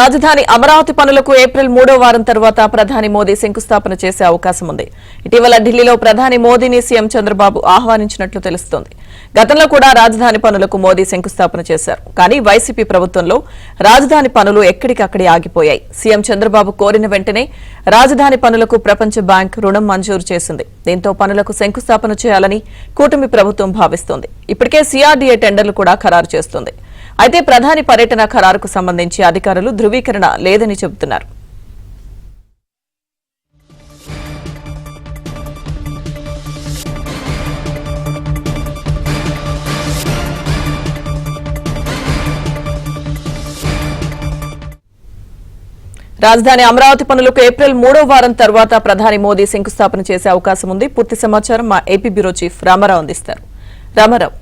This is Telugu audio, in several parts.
రాజధాని అమరావతి పనులకు ఏప్రిల్ 3వ వారం తర్వాత ప్రధాని మోదీ శంకుస్థాపన చేసే అవకాశం ఉంది. ఇటీవల ఢిల్లీలో ప్రధాని మోదీని సీఎం చంద్రబాబు ఆహ్వానించినట్లు తెలుస్తోంది. గతంలో కూడా రాజధాని పనులకు మోదీ శంకుస్థాపన చేశారు. కానీ వైసీపీ ప్రభుత్వంలో రాజధాని పనులు ఎక్కడికక్కడే ఆగిపోయాయి. సీఎం చంద్రబాబు కోరిన వెంటనే రాజధాని పనులకు ప్రపంచ బ్యాంక్ రుణం మంజూరు చేసింది. దీంతో పనులకు శంకుస్థాపన చేయాలని కూటమి ప్రభుత్వం భావిస్తోంది. ఇప్పటికే సిఆర్డీఏ టెండర్లు కూడా ఖరారు చేస్తోంది. అయితే ప్రధాని పర్యటన ఖరారుకు సంబంధించి అధికారులు ధృవీకరణ లేదని చెబుతున్నారు. రాజధాని అమరావతి పనులకు ఏప్రిల్ 3వ వారం తర్వాత ప్రధాని మోదీ శంకుస్థాపన చేసే అవకాశం ఉంది. పూర్తి సమాచారం మా ఏపీ బ్యూరో చీఫ్ రామారావు అందిస్తారు. రామారావు.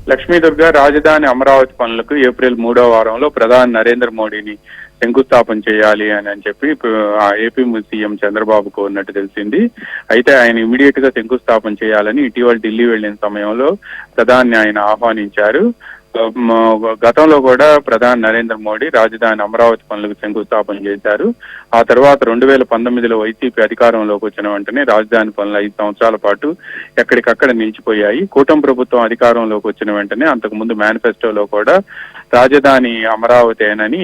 లక్ష్మీదుర్గ రాజధాని అమరావతి పనులకు ఏప్రిల్ 3వ వారంలో ప్రధాని నరేంద్ర మోడీని శంకుస్థాపన చేయాలి అని చెప్పి ఏపీ సీఎం చంద్రబాబు కోరినట్టు తెలిసింది. అయితే ఆయన ఇమీడియట్ గా శంకుస్థాపన చేయాలని ఇటీవల ఢిల్లీ వెళ్లిన సమయంలో ప్రధాని ఆయన ఆహ్వానించారు. గతంలో కూడా ప్రధాని నరేంద్ర మోడీ రాజధాని అమరావతి పనులకు శంకుస్థాపన చేశారు. ఆ తర్వాత 2019లో వైసీపీ అధికారంలోకి వచ్చిన వెంటనే రాజధాని పనులు 5 సంవత్సరాల పాటు ఎక్కడికక్కడ నిలిచిపోయాయి. కూటమి ప్రభుత్వం అధికారంలోకి వచ్చిన వెంటనే అంతకుముందు మేనిఫెస్టోలో కూడా రాజధాని అమరావతి అని,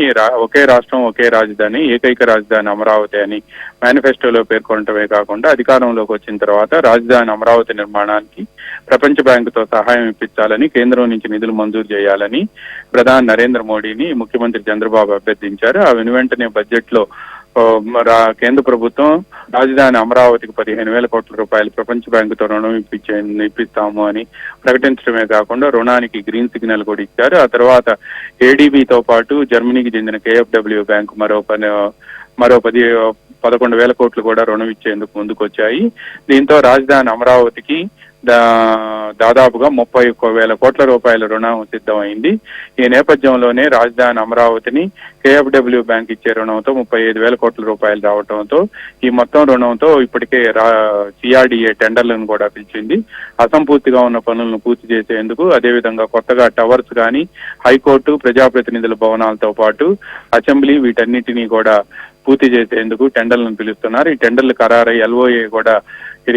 ఒకే రాష్ట్రం ఒకే రాజధాని, ఏకైక రాజధాని అమరావతి అని మేనిఫెస్టోలో పేర్కొనటమే కాకుండా అధికారంలోకి వచ్చిన తర్వాత రాజధాని అమరావతి నిర్మాణానికి ప్రపంచ బ్యాంకుతో సహాయం ఇప్పించాలని, కేంద్రం నుంచి నిధులు మంజూరు చేయాలని ప్రధాని నరేంద్ర మోడీని ముఖ్యమంత్రి చంద్రబాబు అభ్యర్థించారు. ఆ వెనువెంటనే బడ్జెట్ లో కేంద్ర ప్రభుత్వం రాజధాని అమరావతికి 15,000 కోట్ల రూపాయలు ప్రపంచ బ్యాంకుతో రుణం ఇప్పిస్తాము అని ప్రకటించడమే కాకుండా రుణానికి గ్రీన్ సిగ్నల్ కూడా ఇచ్చారు. ఆ తర్వాత ఏడీబీతో పాటు జర్మనీకి చెందిన కేఎఫ్డబ్ల్యూ బ్యాంకు మరో 11,000 కోట్లు కూడా రుణం ఇచ్చేందుకు ముందుకొచ్చాయి. దీంతో రాజధాని అమరావతికి దాదాపుగా 31,000 కోట్ల రూపాయల రుణం సిద్ధమైంది. ఈ నేపథ్యంలోనే రాజధాని అమరావతిని కేఎఫ్డబ్ల్యూ బ్యాంక్ ఇచ్చే రుణంతో 35,000 కోట్ల రూపాయలు రావడంతో ఈ మొత్తం రుణంతో ఇప్పటికే సిఆర్డీఏ టెండర్లను కూడా పిలిచింది. అసంపూర్తిగా ఉన్న పనులను పూర్తి చేసేందుకు, అదేవిధంగా కొత్తగా టవర్స్ కానీ, హైకోర్టు, ప్రజాప్రతినిధుల భవనాలతో పాటు అసెంబ్లీ వీటన్నిటినీ కూడా పూర్తి చేసేందుకు టెండర్లను పిలుస్తున్నారు. ఈ టెండర్లు ఖరారై ఎల్ఓఏ కూడా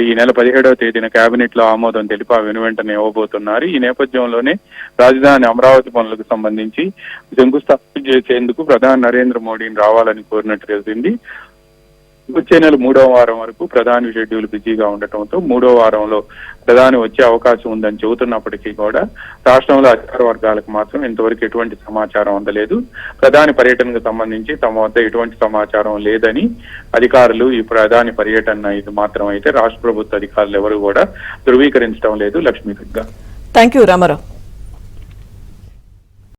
ఈ నెల 17వ తేదీన కేబినెట్ లో ఆమోదం తెలిపి వెనువెంటనే ఇవ్వబోతున్నారు. ఈ నేపథ్యంలోనే రాజధాని అమరావతి పనులకు సంబంధించి శంకుస్థాపన చేసేందుకు ప్రధాని నరేంద్ర మోడీని రావాలని కోరినట్టు తెలిసింది. వచ్చే నెల 3వ వారం వరకు ప్రధాని షెడ్యూల్ బిజీగా ఉండటంతో 3వ వారంలో ప్రధాని వచ్చే అవకాశం ఉందని చెబుతున్నప్పటికీ కూడా రాష్ట్రంలో అధికార వర్గాలకు మాత్రం ఇంతవరకు ఎటువంటి సమాచారం అందలేదు. ప్రధాని పర్యటనకు సంబంధించి తమ వద్ద ఎటువంటి సమాచారం లేదని అధికారులు ఈ ప్రధాని పర్యటన ఇది మాత్రం అయితే రాష్ట్ర ప్రభుత్వ అధికారులు ఎవరు కూడా ధృవీకరించడం లేదు. లక్ష్మీదుర్గ. థాంక్యూ రామారావు.